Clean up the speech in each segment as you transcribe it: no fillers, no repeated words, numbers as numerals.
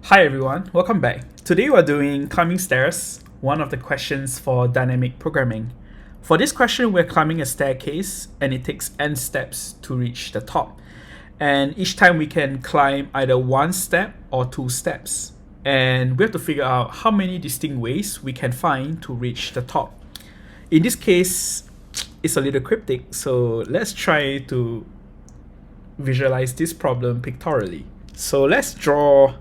Hi everyone, welcome back. Today we're doing climbing stairs, one of the questions for dynamic programming. For this question, we're climbing a staircase and it takes n steps to reach the top. And each time we can climb either one step or two steps. And we have to figure out how many distinct ways we can find to reach the top. In this case, it's a little cryptic, so let's try to visualize this problem pictorially. So let's draw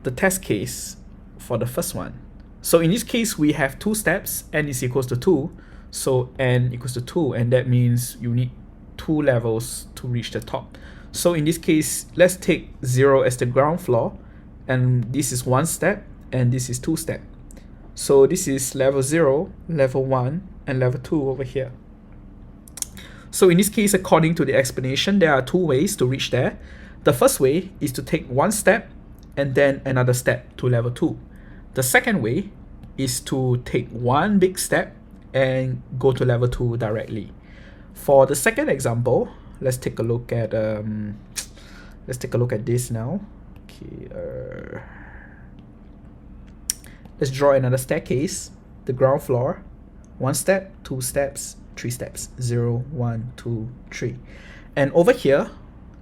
the test case for the first one. So in this case, we have two steps, n is equals to 2. So n equals to 2, and that means you need two levels to reach the top. So in this case, let's take 0 as the ground floor, and this is one step, and this is two step. So this is level 0, level 1, and level 2 over here. So in this case, according to the explanation, there are two ways to reach there. The first way is to take one step and then another step to level 2. The second way is to take one big step and go to level 2 directly. For the second example, let's take a look at this now. Okay, let's draw another staircase. The ground floor, one step, two steps, three steps, 0, 1, 2, 3. And over here,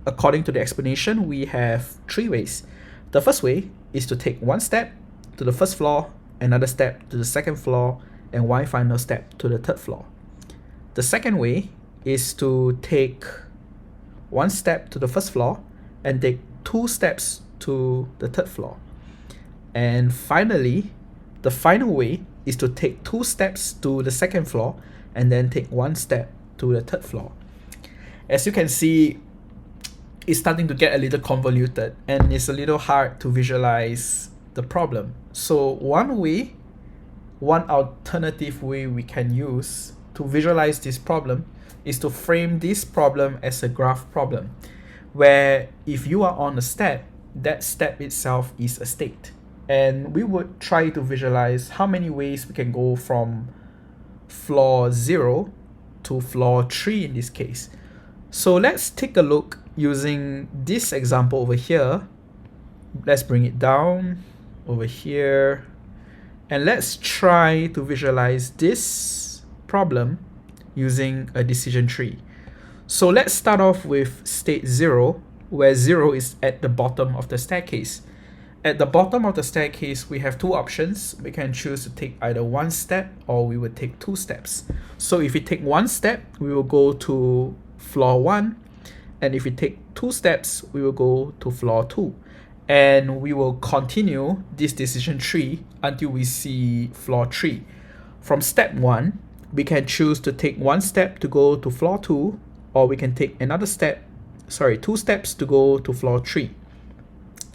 according to the explanation, we have three ways. The first way is to take one step to the first floor, another step to the second floor, and one final step to the third floor. The second way is to take one step to the first floor and take two steps to the third floor. And finally, the final way is to take two steps to the second floor and then take one step to the third floor. As you can see, it's starting to get a little convoluted and it's a little hard to visualize the problem. So one alternative way we can use to visualize this problem is to frame this problem as a graph problem, where if you are on a step, that step itself is a state. And we would try to visualize how many ways we can go from floor 0 to floor 3 in this case. So let's take a look using this example over here. Let's bring it down over here. And let's try to visualize this problem using a decision tree. So let's start off with state 0, where 0 is at the bottom of the staircase. At the bottom of the staircase, we have two options. We can choose to take either one step or we would take two steps. So if we take one step, we will go to floor 1. And if we take two steps, we will go to floor 2. And we will continue this decision tree until we see floor 3. From step 1, we can choose to take one step to go to floor 2, or we can take two steps to go to floor 3.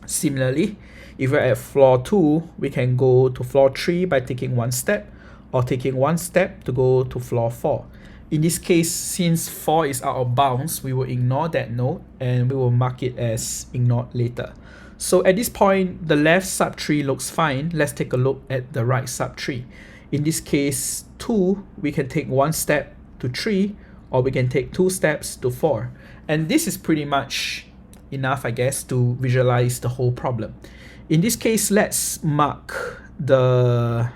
Similarly, if we're at floor 2, we can go to floor 3 by taking one step, or taking one step to go to floor 4. In this case, since 4 is out of bounds, we will ignore that node and we will mark it as ignored later. So at this point, the left subtree looks fine. Let's take a look at the right subtree. In this case, 2, we can take one step to 3, or we can take two steps to 4. And this is pretty much enough, I guess, to visualize the whole problem. In this case, let's mark the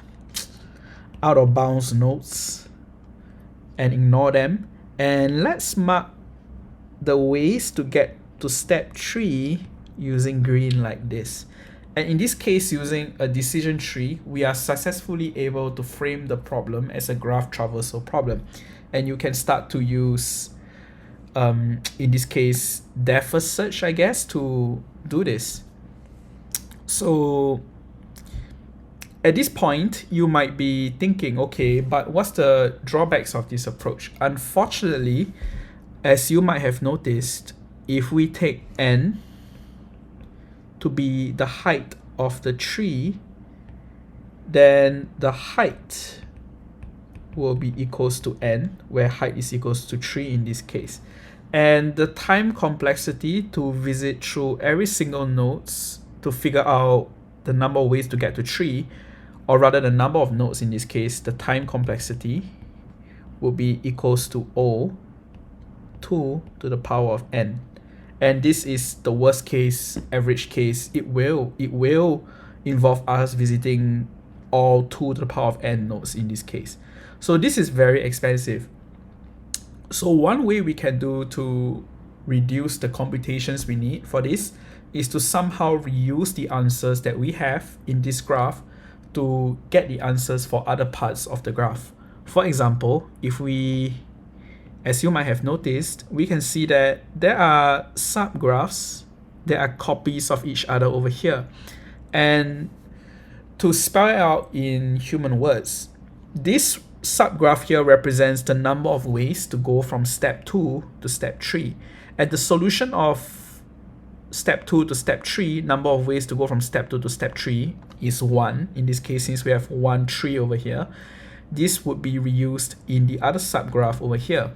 out of bounds nodes and ignore them. And let's mark the ways to get to step 3 using green like this. And in this case, using a decision tree, we are successfully able to frame the problem as a graph traversal problem. And you can start to use, in this case, depth first search, I guess, to do this. So at this point, you might be thinking, okay, but what's the drawbacks of this approach? Unfortunately, as you might have noticed, if we take n to be the height of the tree, then the height will be equals to n, where height is equals to 3 in this case. And the time complexity to visit through every single nodes to figure out the number of ways to get to 3, or rather the number of nodes in this case, the time complexity will be equals to O 2 to the power of n. And this is the worst case, average case. It will involve us visiting all 2 to the power of n nodes in this case. So this is very expensive. So one way we can do to reduce the computations we need for this is to somehow reuse the answers that we have in this graph to get the answers for other parts of the graph. For example, if we, as you might have noticed, we can see that there are subgraphs that are copies of each other over here. And to spell it out in human words, this subgraph here represents the number of ways to go from step 2 to step 3. And the solution of step 2 to step 3, number of ways to go from step 2 to step 3, is 1. In this case, since we have 1 tree over here, this would be reused in the other subgraph over here.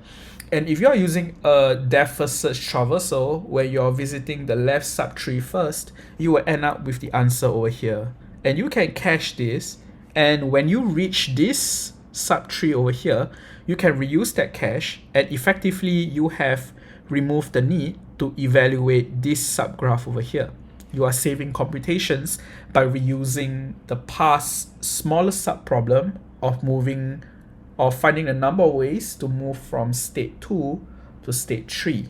And if you are using a depth first search traversal where you're visiting the left subtree first, you will end up with the answer over here. And you can cache this, and when you reach this subtree over here, you can reuse that cache, and effectively you have removed the need to evaluate this subgraph over here. You are saving computations by reusing the past smaller subproblem of moving or finding the number of ways to move from state 2 to state 3.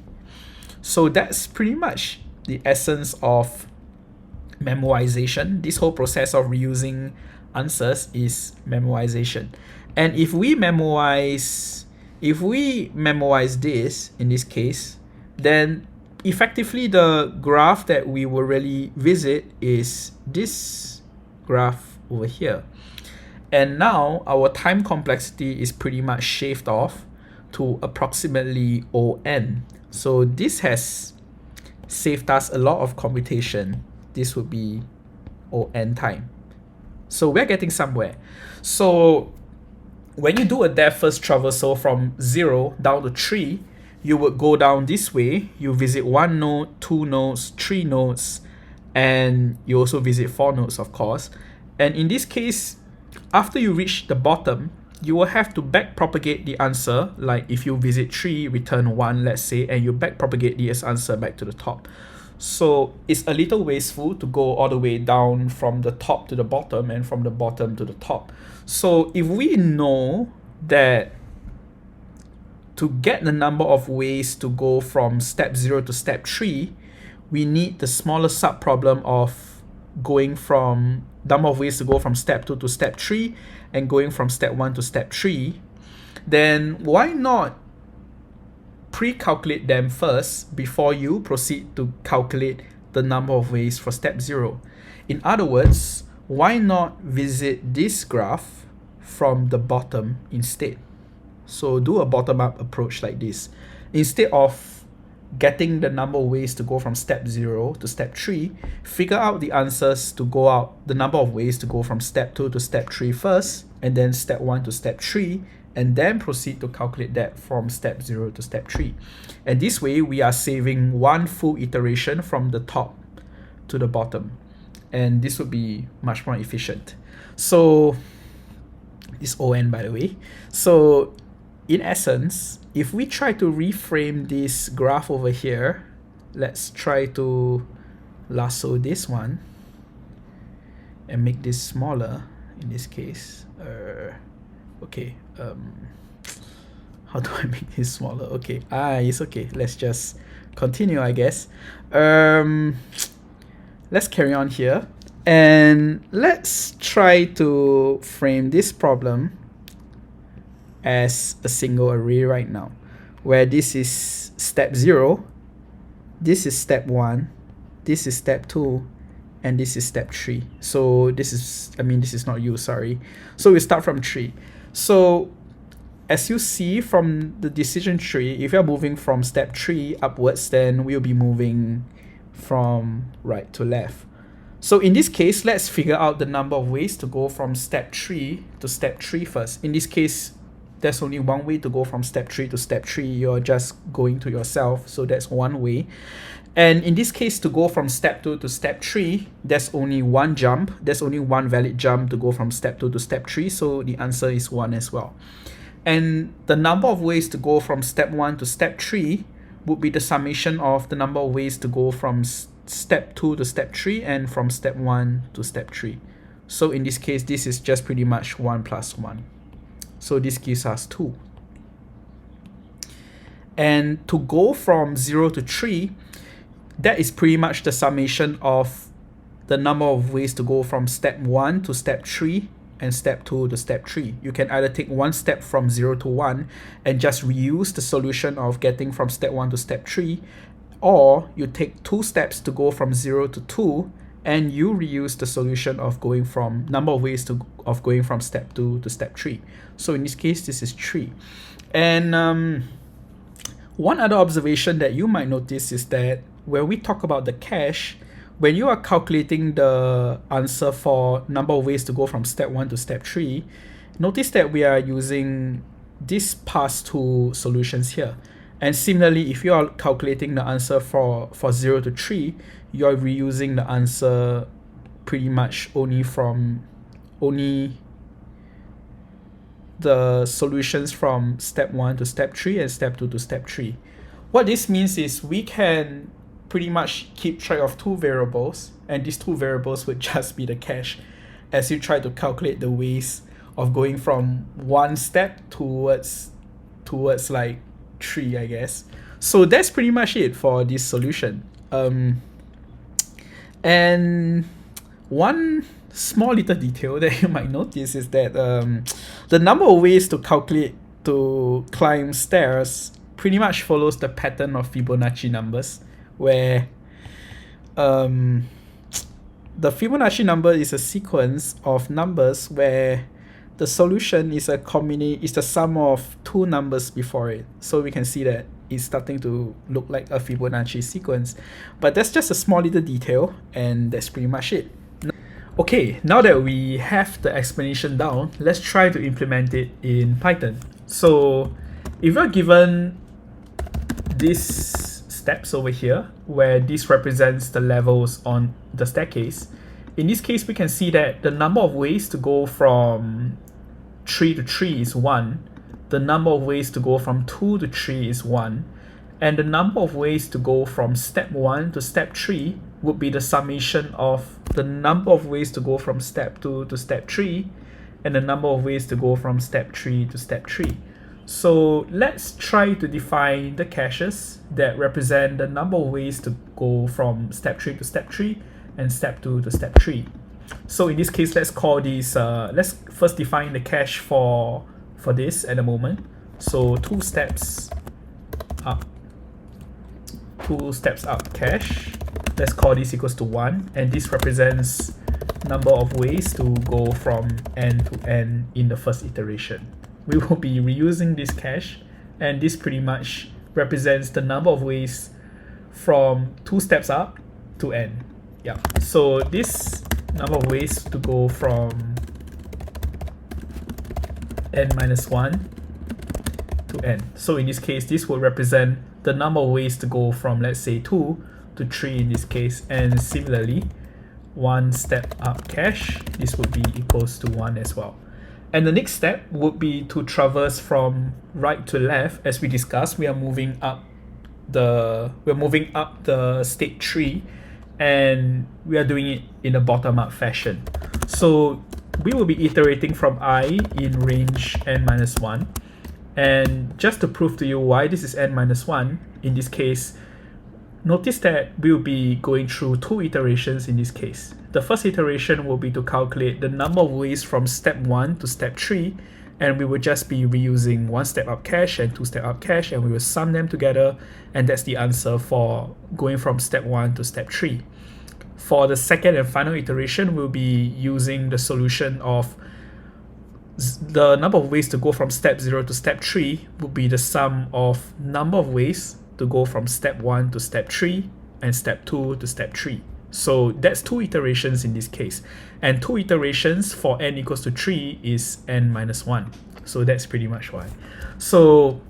So that's pretty much the essence of memoization. This whole process of reusing answers is memoization. And if we memorize this in this case, then effectively the graph that we will really visit is this graph over here. And now our time complexity is pretty much shaved off to approximately ON. So this has saved us a lot of computation. This would be ON time. So we're getting somewhere. So when you do a depth first traversal from 0 down to 3, you would go down this way. You visit 1 node, 2 nodes, 3 nodes, and you also visit 4 nodes, of course. And in this case, after you reach the bottom, you will have to backpropagate the answer. Like if you visit 3, return 1, let's say, and you backpropagate this answer back to the top. So it's a little wasteful to go all the way down from the top to the bottom and from the bottom to the top. So if we know that to get the number of ways to go from step 0 to step 3, we need the smaller subproblem of going from number of ways to go from step 2 to step 3 and going from step 1 to step 3, then why not pre-calculate them first before you proceed to calculate the number of ways for step 0? In other words, why not visit this graph from the bottom instead? So do a bottom-up approach like this. Instead of getting the number of ways to go from step 0 to step 3, figure out the answers to go out, the number of ways to go from step 2 to step 3 first, and then step 1 to step 3, and then proceed to calculate that from step 0 to step 3. And this way, we are saving one full iteration from the top to the bottom. And this would be much more efficient. So, this ON by the way. So, in essence, if we try to reframe this graph over here, let's try to lasso this one and make this smaller in this case. How do I make this smaller? Okay, it's okay. Let's just continue, I guess. Let's carry on here. And let's try to frame this problem as a single array right now, where this is step 0, this is step 1, this is step 2, and this is step 3. So this is not you, sorry. So we start from 3. So as you see from the decision tree, if you're moving from step 3 upwards, then we'll be moving from right to left. So in this case, let's figure out the number of ways to go from step 3 to step 3 first. In this case, there's only one way to go from step 3 to step 3. You're just going to yourself, so that's one way. And in this case, to go from step 2 to step 3, there's only one jump. There's only one valid jump to go from step 2 to step 3, so the answer is 1 as well. And the number of ways to go from step 1 to step 3 would be the summation of the number of ways to go from step 2 to step 3 and from step 1 to step 3. So in this case, this is just pretty much 1 plus 1. So this gives us 2. And to go from 0 to 3, that is pretty much the summation of the number of ways to go from step 1 to step 3 and step 2 to step 3. You can either take one step from 0 to 1 and just reuse the solution of getting from step 1 to step 3, or you take 2 steps to go from 0 to 2 and you reuse the solution of going from number of ways of going from step 2 to step 3. So in this case, this is 3. And one other observation that you might notice is that when we talk about the cache, when you are calculating the answer for number of ways to go from step 1 to step 3, notice that we are using these past 2 solutions here. And similarly, if you are calculating the answer for 0 to 3, you are reusing the answer pretty much only the solutions from step 1 to step 3 and step 2 to step 3. What this means is we can pretty much keep track of 2 variables, and these 2 variables would just be the cache as you try to calculate the ways of going from one step towards like 3, I guess. So that's pretty much it for this solution. And one small little detail that you might notice is that the number of ways to climb stairs pretty much follows the pattern of Fibonacci numbers, where the Fibonacci number is a sequence of numbers where the solution is the sum of 2 numbers before it. So we can see that it's starting to look like a Fibonacci sequence. But that's just a small little detail, and that's pretty much it. Okay, now that we have the explanation down, let's try to implement it in Python. So if you're given these steps over here, where this represents the levels on the staircase, in this case we can see that the number of ways to go from 3 to 3 is 1, the number of ways to go from 2 to 3 is 1, and the number of ways to go from step 1 to step 3 would be the summation of the number of ways to go from step 2 to step 3 and the number of ways to go from step 3 to step 3. So let's try to define the caches that represent the number of ways to go from step 3 to step 3 and step 2 to step 3. So in this case, let's call these, let's first define the cache for this at the moment. So 2 steps up cache. Let's call this equals to 1, and this represents number of ways to go from n to n in the first iteration. We will be reusing this cache, and this pretty much represents the number of ways from 2 steps up to n. Yeah. So this number of ways to go from n minus 1 to n. So in this case, this will represent the number of ways to go from, let's say, 2 to 3 in this case, and similarly 1 step up cache, this would be equals to 1 as well. And the next step would be to traverse from right to left. As we discussed, we are moving up the state tree, and we are doing it in a bottom-up fashion. So we will be iterating from I in range n minus 1. And just to prove to you why this is n minus 1, in this case, notice that we'll be going through 2 iterations in this case. The first iteration will be to calculate the number of ways from step 1 to step 3, and we will just be reusing 1 step up cache and 2 step up cache, and we will sum them together, and that's the answer for going from step 1 to step 3. For the second and final iteration, we'll be using the solution of the number of ways to go from step 0 to step 3 would be the sum of number of ways to go from step 1 to step 3 and step 2 to step 3. So that's 2 iterations in this case. And 2 iterations for n equals to 3 is n minus 1. So that's pretty much why. So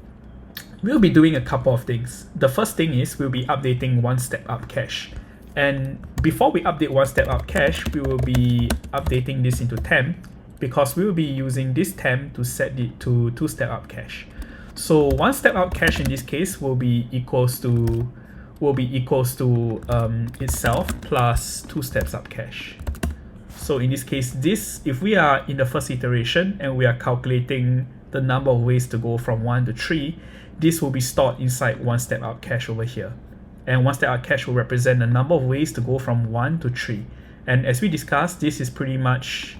we'll be doing a couple of things. The first thing is we'll be updating 1 step up cache. And before we update 1 step up cache, we will be updating this into temp, because we will be using this temp to set it to 2 step up cache. So one step out cache in this case will be equals to itself plus two steps up cache. So in this case, if we are in the first iteration and we are calculating the number of ways to go from 1 to 3, this will be stored inside one step out cache over here. And one step out cache will represent the number of ways to go from 1 to 3. And as we discussed, this is pretty much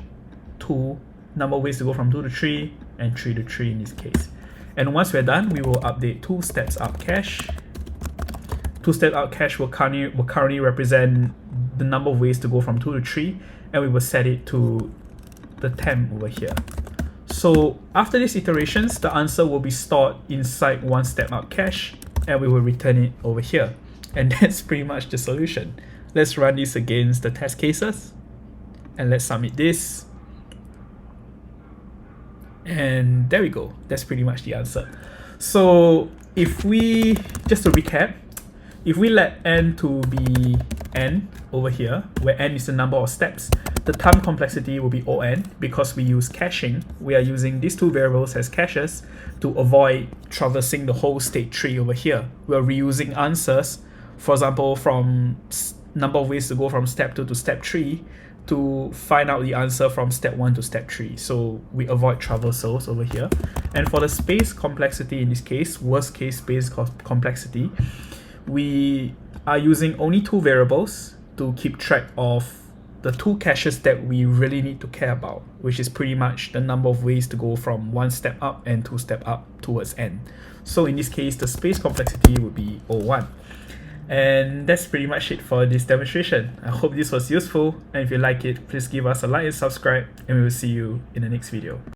number of ways to go from 2 to 3 and 3 to 3 in this case. And once we're done, we will update two steps up cache. Two step out cache will currently represent the number of ways to go from 2 to 3, and we will set it to the temp over here. So after these iterations, the answer will be stored inside one step out cache, and we will return it over here. And that's pretty much the solution. Let's run this against the test cases, and let's submit this. And there we go. That's pretty much the answer. So if we, just to recap, if we let n to be n over here, where n is the number of steps, the time complexity will be O(n). Because we use caching, we are using these two variables as caches to avoid traversing the whole state tree over here. We are reusing answers, for example, from number of ways to go from step 2 to step 3 to find out the answer from step 1 to step 3. So we avoid traversals over here. And for the space complexity in this case, worst case space complexity, we are using only two variables to keep track of the two caches that we really need to care about, which is pretty much the number of ways to go from one step up and two step up towards n. So in this case, the space complexity would be O(1). And that's pretty much it for this demonstration. I hope this was useful, and if you like it, please give us a like and subscribe, and we will see you in the next video.